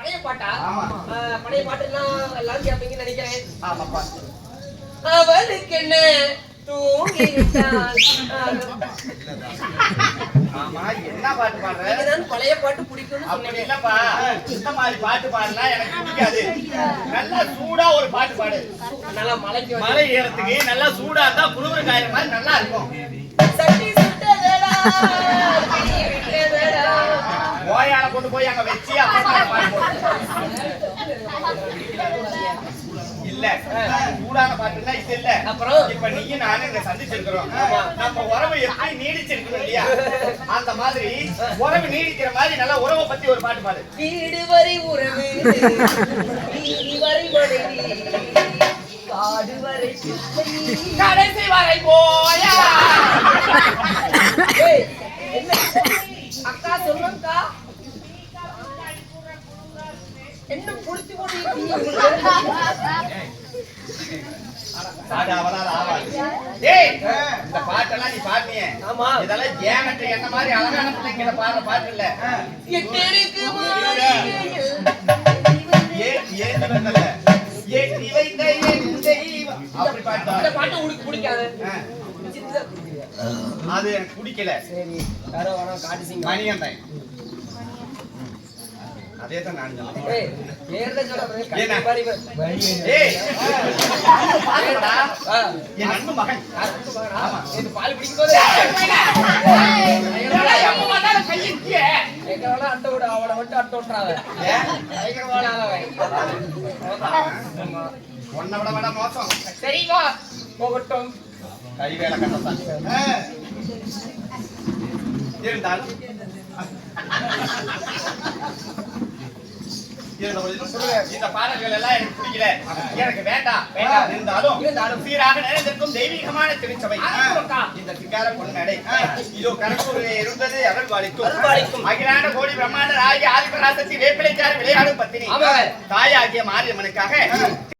பழைய பாட்டா? பழைய பாட்டு எல்லாரும் கேட்பீங்கன்னு நினைக்கிறேன். ஆமாப்பா. அவளுக்கு என்ன தூங்கி விட்டான். ஆமா, என்ன பாட்டு பாடுற? இதுதான் பழைய பாட்டு பிடிக்கும்னு அப்படி சொன்னீங்க. இல்லப்பா, இந்த மாதிரி பாட்டு பாடுனா எனக்கு பிடிக்காது. நல்லா சூடா ஒரு பாட்டு பாடு. நல்லா மலைக்கு மலை ஏறத்துக்கு நல்லா சூடா இருந்தா குளிர் காயிற மாதிரி நல்லா இருக்கும். சட்டி சுட்ட வேடா வேடா ஓயால கொண்டு போய் அங்க வச்சு அப்புறம் பாட்டு போடு. இல்ல சூடான பாட்டுன்னா இது இல்ல. அப்புறம் இப்ப நீயும் நானும் இங்க சந்திச்சிருக்கிறோம். நம்ம உறவு எப்படி நீடிச்சிருக்கணும் இல்லையா? அந்த மாதிரி உறவு நீடிக்கிற மாதிரி நல்லா உறவை பத்தி ஒரு பாட்டு பாடு. வீடு வரை உறவு வீதி வரை மனைவி காடு வரை கடைசி வரை போயா. என்ன அக்கா சொல்லுங்கக்கா, என்ன புடிச்சு போட்டு இந்த பாட்டெல்லாம் நீ பாடுனியே, ஆமா, இதெல்லாம் ஏகட்ட என்ன மாதிரி அழகான பிள்ளைங்களை பாடுற பாட்டு இல்ல. பாட்டு உனக்கு பிடிக்காது. அது எனக்கு பிடிக்கல. சரி, யாரோ வர காட்டு சிங்க மணிகண்டன் அதேதான் நான் ஏய் ஏர்ல சொல்றேன் என்ன? என் அன்பு மகன். ஆமா, இது பால் பிடிக்கும்போது எங்களால அட்டை விட அவளை மட்டும் அட்டை விட்டுறாங்க. உன்னை விட வேட மோசம். சரிவா போகட்டும். கை வேலை கட்டத்தான் இருந்தாலும் இந்த பாடல்கள் எல்லாம் எனக்கு பிடிக்கல, எனக்கு வேண்டாம். இருந்தாலும் சீராக நிறைந்திருக்கும் தெய்வீகமான திருச்சபை இந்த சிங்கார பொன்னடை இதோ கணக்கூர் இருந்தது அருள்பாலிக்கும் அகிலாண்ட கோடி பிரம்மாண்ட ஆகிய ஆதிபராசக்தி வேப்பிலைக்கார விளையாடும் பத்தினி தாயாகிய மாரியம்மனுக்காக